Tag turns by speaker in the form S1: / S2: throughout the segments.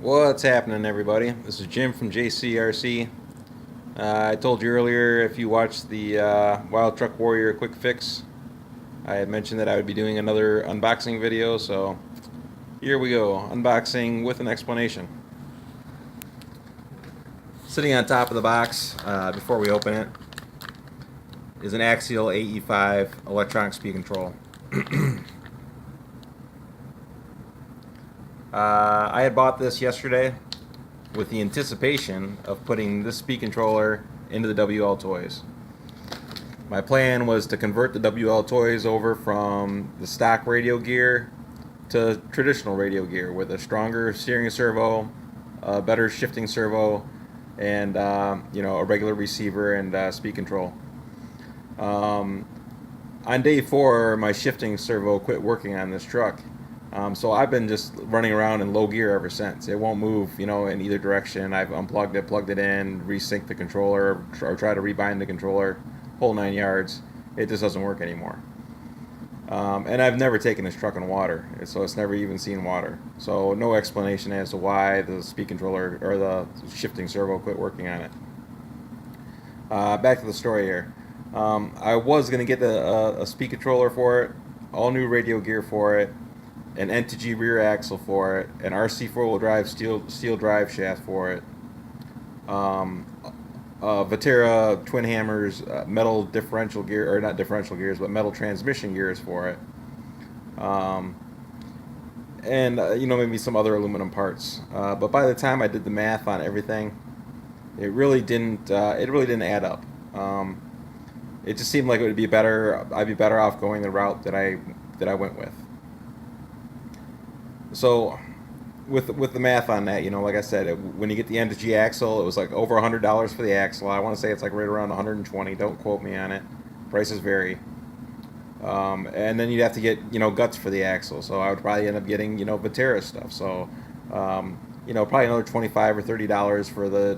S1: What's happening, everybody? This is Jim from JCRC. I told you earlier, if you watched the Wild Truck Warrior Quick Fix, I had mentioned that I would be doing another unboxing video, so here we go. Unboxing with an explanation. Sitting on top of the box, before we open it, is an Axial AE5 electronic speed control. I had bought this yesterday with the anticipation of putting this speed controller into the WL Toys. My plan was to convert the WL Toys over from the stock radio gear to traditional radio gear with a stronger steering servo, a better shifting servo, and a regular receiver and speed control. On day 4, my shifting servo quit working on this truck. So I've been just running around in low gear ever since. It won't move, in either direction. I've unplugged it, plugged it in, resynced the controller, or try to rebind the controller, whole 9 yards. It just doesn't work anymore. And I've never taken this truck in water, so it's never even seen water. So no explanation as to why the speed controller or the shifting servo quit working on it. Back to the story here. I was going to get a speed controller for it, all new radio gear for it, an NTG rear axle for it, an RC four-wheel drive steel drive shaft for it, Vaterra Twin Hammers metal differential gear, or not differential gears, but metal transmission gears for it, and maybe some other aluminum parts. But by the time I did the math on everything, it really didn't add up. It just seemed like it would be better. I'd be better off going the route that I went with. So, with the math on that, like I said, when you get the NTG axle, it was like over $100 for the axle. I want to say it's like right around 120. Don't quote me on it. Prices vary. And then you'd have to get guts for the axle. So I would probably end up getting Vaterra stuff. So probably another $25 or $30 for the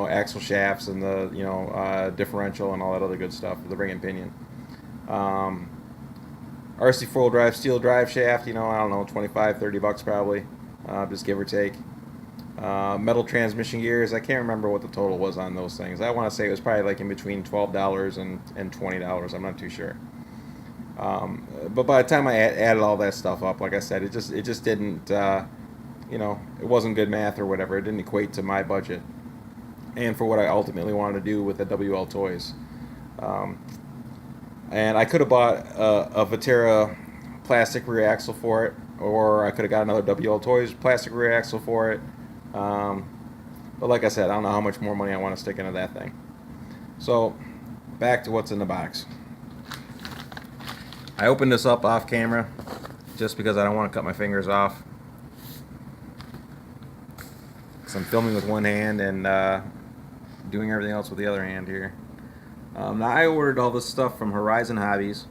S1: axle shafts and the differential and all that other good stuff, the ring and pinion. RC four-wheel drive steel drive shaft, I don't know, $25-30 probably, just give or take. Metal transmission gears, I can't remember what the total was on those things. I want to say it was probably like in between $12 and $20. I'm not too sure. But by the time I added all that stuff up, like I said, it just didn't, it wasn't good math or whatever. It didn't equate to my budget and for what I ultimately wanted to do with the WL Toys. And I could have bought a Vaterra plastic rear axle for it, or I could have got another WL Toys plastic rear axle for it. But like I said, I don't know how much more money I want to stick into that thing. So, back to what's in the box. I opened this up off camera just because I don't want to cut my fingers off. Because I'm filming with one hand and doing everything else with the other hand here. Now I ordered all this stuff from Horizon Hobbies,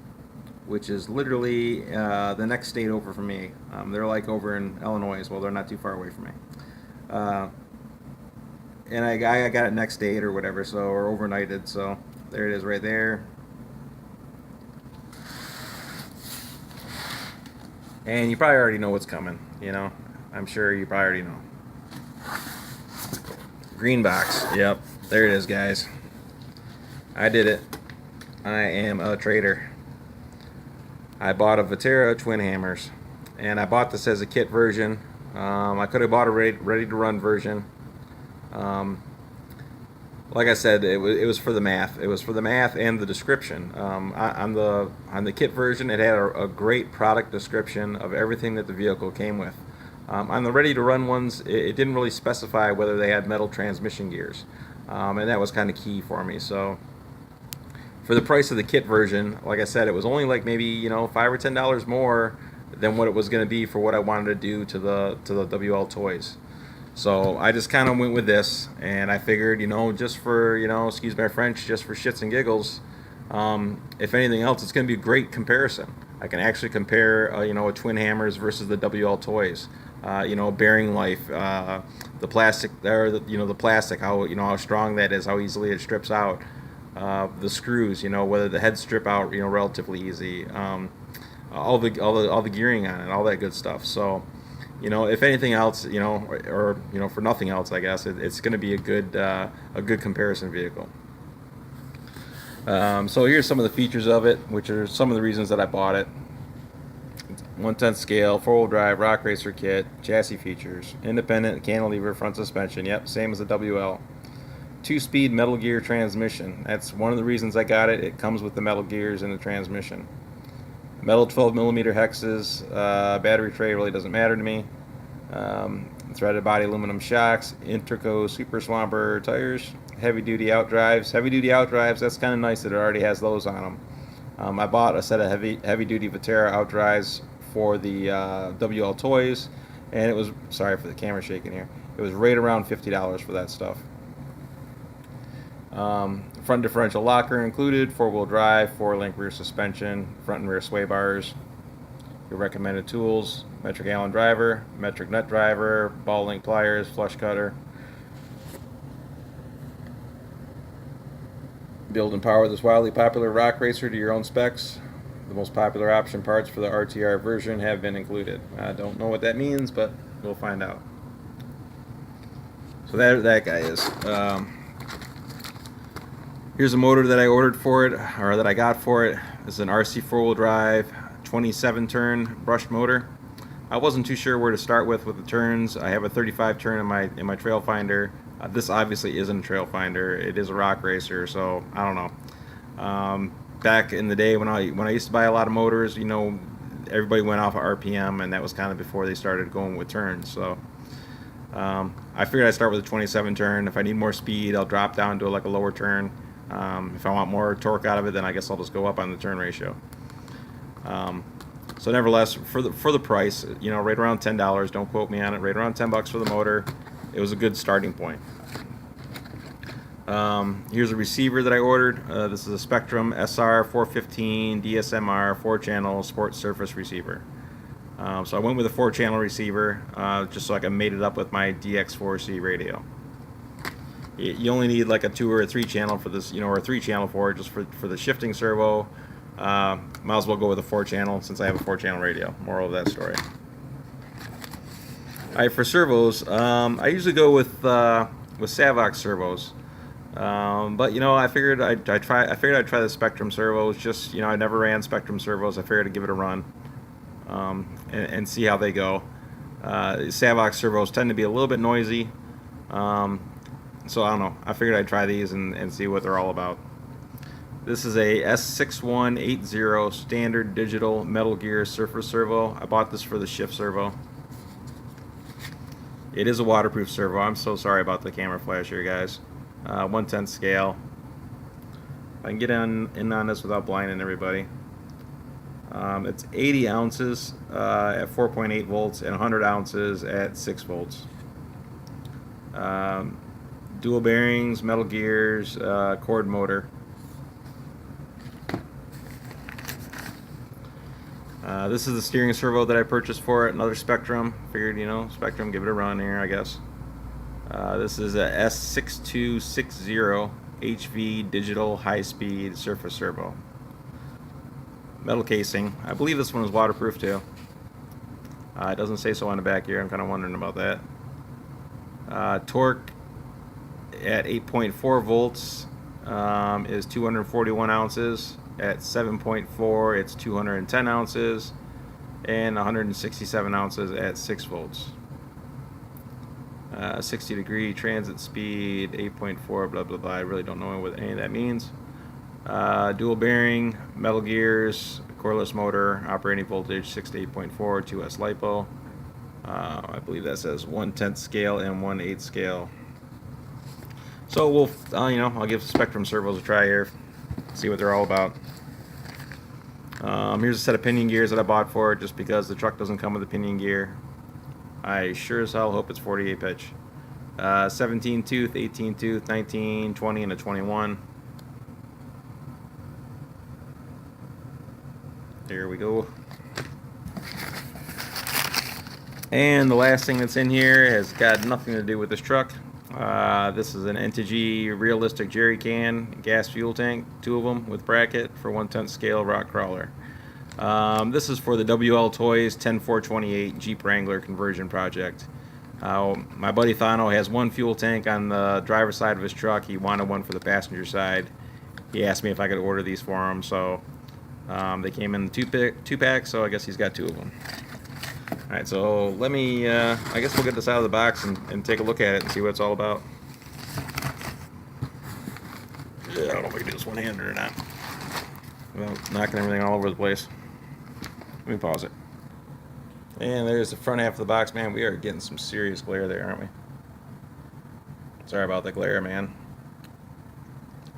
S1: which is literally the next state over from me. They're like over in Illinois, well they're not too far away from me. And I got it next date or whatever, or overnighted, so there it is right there. And you probably already know what's coming, I'm sure you probably already know. Green box, yep, there it is, guys. I did it. I am a trader. I bought a Vaterra Twin Hammers, and I bought this as a kit version. I could have bought a ready to run version. Like I said, it was for the math. It was for the math and the description. On the kit version, it had a great product description of everything that the vehicle came with. On the ready to run ones, it didn't really specify whether they had metal transmission gears, and that was kind of key for me. So, for the price of the kit version, like I said, it was only like maybe $5 or $10 more than what it was going to be for what I wanted to do to the WL Toys. So I just kind of went with this, and I figured, just for excuse my French, just for shits and giggles, if anything else, it's going to be a great comparison. I can actually compare a Twin Hammers versus the WL Toys. Bearing life, the plastic there, the plastic, how strong that is, how easily it strips out. The screws, whether the heads strip out, relatively easy. All the gearing on it, all that good stuff. So, you know, if anything else, you know, or you know, for nothing else, I guess it's going to be a good comparison vehicle. So here's some of the features of it, which are some of the reasons that I bought it. 1/10 scale, 4-wheel drive, rock racer kit, chassis features, independent cantilever front suspension. Yep, same as the WL. 2-speed metal gear transmission. That's one of the reasons I got it. It comes with the metal gears in the transmission. Metal 12mm hexes. Battery tray really doesn't matter to me. Threaded body aluminum shocks. Interco Super Swamper tires. Heavy duty outdrives. Heavy duty outdrives. That's kind of nice that it already has those on them. I bought a set of heavy duty Vaterra outdrives for the WL Toys, and it was, sorry for the camera shaking here, it was right around $50 for that stuff. Front differential locker included, 4-wheel drive, 4-link rear suspension, front and rear sway bars. Your recommended tools: metric Allen driver, metric nut driver, ball link pliers, flush cutter. Build and power this wildly popular rock racer to your own specs. The most popular option parts for the RTR version have been included. I don't know what that means, but we'll find out. So that guy is. Here's a motor that I ordered for it, or that I got for it. This is an RC 4-wheel drive, 27-turn brush motor. I wasn't too sure where to start with the turns. I have a 35 turn in my trail finder. This obviously isn't a trail finder. It is a rock racer, so I don't know. Back in the day when I used to buy a lot of motors, you know, everybody went off of RPM, and that was kind of before they started going with turns. So I figured I'd start with a 27 turn. If I need more speed, I'll drop down to like a lower turn. If I want more torque out of it, then I guess I'll just go up on the turn ratio. So nevertheless, for the price, you know, right around $10. Don't quote me on it. Right around $10 for the motor. It was a good starting point. Here's a receiver that I ordered. This is a Spectrum SR 415 DSMR 4-channel sports surface receiver. So I went with a 4-channel receiver, just so I can mate it up with my DX4C radio. You only need like a 2 or a 3-channel for this, you know, or a 3-channel for it, just for the shifting servo. Might as well go with a 4-channel since I have a 4-channel radio. Moral of that story. Alright, for servos, I usually go with Savox servos. But you know, I figured I'd try the Spectrum servos. Just, you know, I never ran Spectrum servos. I figured I'd give it a run, and see how they go. Savox servos tend to be a little bit noisy, so I don't know. I figured I'd try these and see what they're all about. This is a S6180 standard digital metal gear surface servo. I bought this for the shift servo. It is a waterproof servo. I'm so sorry about the camera flash here, guys. 1/10 scale. I can get in on this without blinding everybody. It's 80 ounces at 4.8 volts and 100 ounces at 6 volts. Dual bearings, metal gears, cord motor. This is the steering servo that I purchased for it. Another Spectrum. Figured, you know, Spectrum, give it a run here, I guess. This is a S6260 HV digital high-speed surface servo. Metal casing. I believe this one is waterproof too. It doesn't say so on the back here. I'm kind of wondering about that. Torque at 8.4 volts is 241 ounces. At 7.4, it's 210 ounces, and 167 ounces at 6 volts. 60-degree transit speed, 8.4, blah blah blah. I really don't know what any of that means. Dual bearing, metal gears, cordless motor, operating voltage 6 to 8.4, 2S LiPo. I believe that says 1/10 scale and 1/8 scale. So we'll, you know, I'll give Spectrum servos a try here, see what they're all about. Here's a set of pinion gears that I bought for it, just because the truck doesn't come with a pinion gear. I sure as hell hope it's 48 pitch. 17 tooth, 18 tooth, 19, 20, and a 21. There we go. And the last thing that's in here has got nothing to do with this truck. This is an NTG realistic jerry can gas fuel tank, 2 of them with bracket for 1/10 scale rock crawler. This is for the WL Toys 10428 Jeep Wrangler conversion project. My buddy Thano has one fuel tank on the driver's side of his truck. He wanted one for the passenger side. He asked me if I could order these for him, so they came in two packs, so I guess he's got two of them. Alright, so let me, I guess we'll get this out of the box and take a look at it and see what it's all about. Yeah, I don't know if we can do this one-handed or not without knocking everything all over the place. Let me pause it. And there's the front half of the box. Man, we are getting some serious glare there, aren't we? Sorry about the glare, man.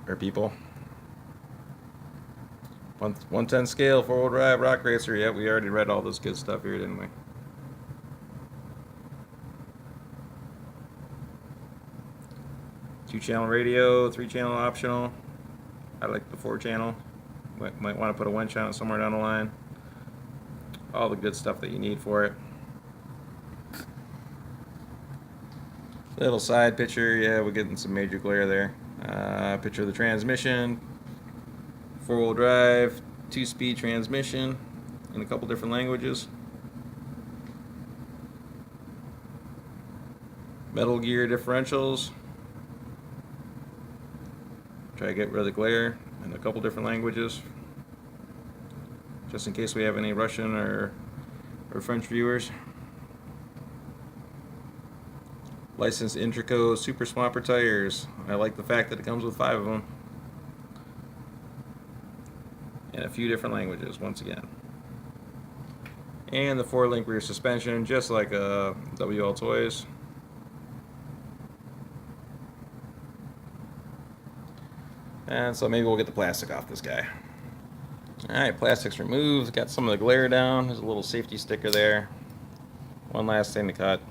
S1: Or people. 110 scale, 4-wheel drive, rock racer. Yep, we already read all this good stuff here, didn't we? Two-channel radio, 3-channel optional. I like the 4-channel. Might want to put a winch on it somewhere down the line. All the good stuff that you need for it. Little side picture, yeah, we're getting some major glare there. Picture of the transmission, 4-wheel drive, 2-speed transmission in a couple different languages. Metal gear differentials. Try to get rid of the glare in a couple different languages, just in case we have any Russian or French viewers. Licensed Intrico Super Swamper tires. I like the fact that it comes with 5 of them. In a few different languages, once again. And the 4-link rear suspension, just like WL Toys. And so maybe we'll get the plastic off this guy. Alright, plastic's removed. Got some of the glare down. There's a little safety sticker there. One last thing to cut.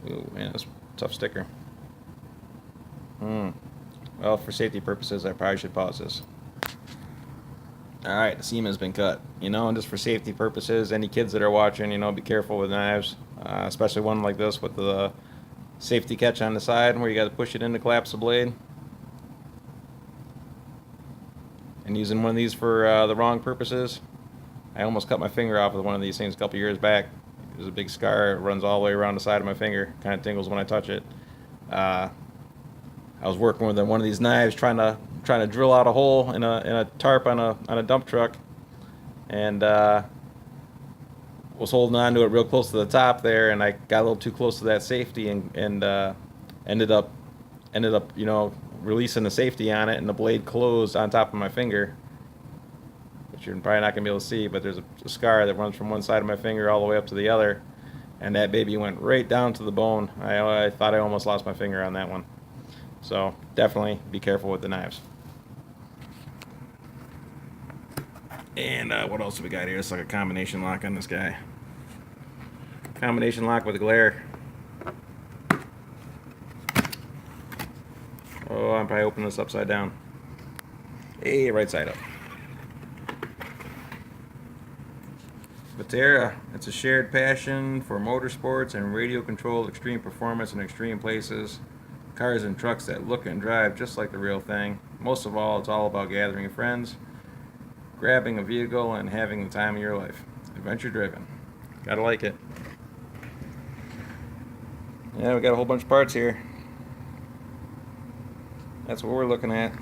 S1: Ooh, man, that's a tough sticker. Well, for safety purposes, I probably should pause this. Alright, the seam has been cut. You know, and just for safety purposes, any kids that are watching, you know, be careful with knives. Especially one like this with the safety catch on the side where you got to push it in to collapse the blade. And using one of these for the wrong purposes. I almost cut my finger off with one of these things a couple years back. There's a big scar. It runs all the way around the side of my finger. Kind of tingles when I touch it. I was working with one of these knives, trying to drill out a hole in a tarp on a dump truck, and was holding on to it real close to the top there, and I got a little too close to that safety and ended up you know, releasing the safety on it, and the blade closed on top of my finger, which you're probably not gonna be able to see, but there's a scar that runs from one side of my finger all the way up to the other, and that baby went right down to the bone. I thought I almost lost my finger on that one. So definitely be careful with the knives. And what else have we got here? It's like a combination lock on this guy. Combination lock with a glare. Oh, I'm probably opening this upside down. Hey, right side up. Vaterra, it's a shared passion for motorsports and radio-controlled extreme performance in extreme places. Cars and trucks that look and drive just like the real thing. Most of all, it's all about gathering friends, grabbing a vehicle, and having the time of your life. Adventure driven. Gotta like it. Yeah, we got a whole bunch of parts here. That's what we're looking at.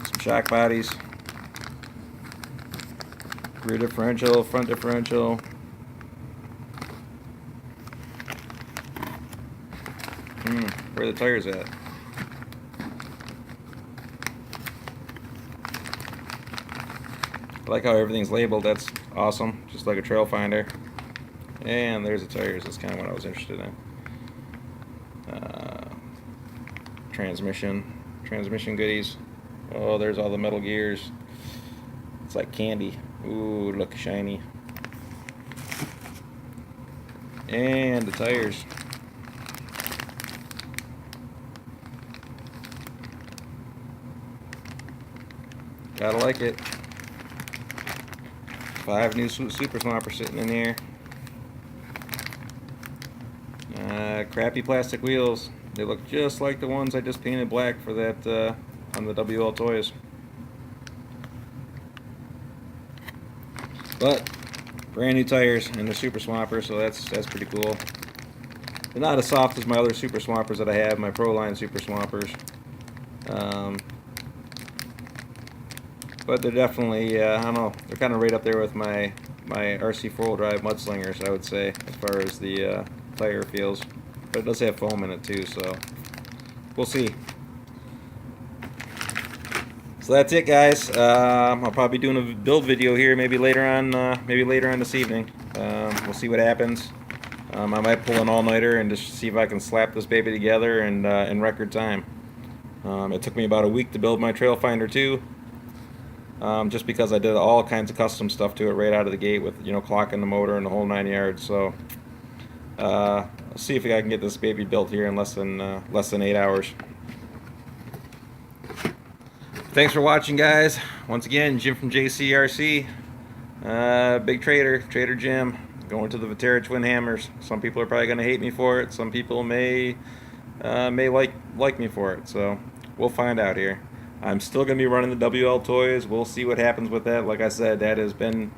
S1: Some shock bodies. Rear differential, front differential. Where are the tires at? I like how everything's labeled. That's awesome. Just like a trail finder. And there's the tires. That's kind of what I was interested in. Transmission goodies. Oh, there's all the metal gears. It's like candy. Ooh, look shiny. And the tires. Gotta like it. 5 new Super Swampers sitting in here. Crappy plastic wheels. They look just like the ones I just painted black for that on the WL Toys. But brand new tires in the Super Swamper, so that's pretty cool. They're not as soft as my other Super Swampers that I have, my Pro Line Super Swampers. But they're definitely, I don't know, they're kind of right up there with my RC 4-wheel drive Mudslingers, I would say, as far as the tire feels. But it does have foam in it too, so we'll see. So that's it, guys. I'll probably be doing a build video here, maybe later on this evening. We'll see what happens. I might pull an all-nighter and just see if I can slap this baby together and in record time. It took me about a week to build my Trail Finder 2, just because I did all kinds of custom stuff to it right out of the gate with, you know, clocking the motor and the whole 9 yards. So I'll see if I can get this baby built here in less than 8 hours. Thanks for watching, guys. Once again, Jim from JCRC, big Trader Jim, going to the Vaterra Twin Hammers. Some people are probably going to hate me for it. Some people may like me for it. So we'll find out here. I'm still going to be running the WL Toys. We'll see what happens with that. Like I said, that has been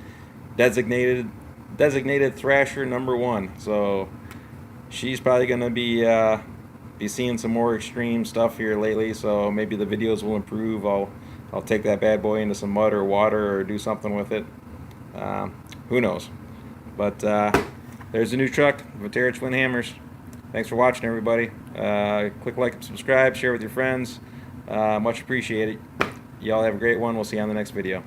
S1: designated Thrasher #1. So she's probably going to be seeing some more extreme stuff here lately, so maybe the videos will improve. I'll take that bad boy into some mud or water or do something with it. Who knows? But there's a new truck, Vaterra Twin Hammers. Thanks for watching, everybody. Click like and subscribe, share with your friends. Much appreciated. Y'all have a great one. We'll see you on the next video.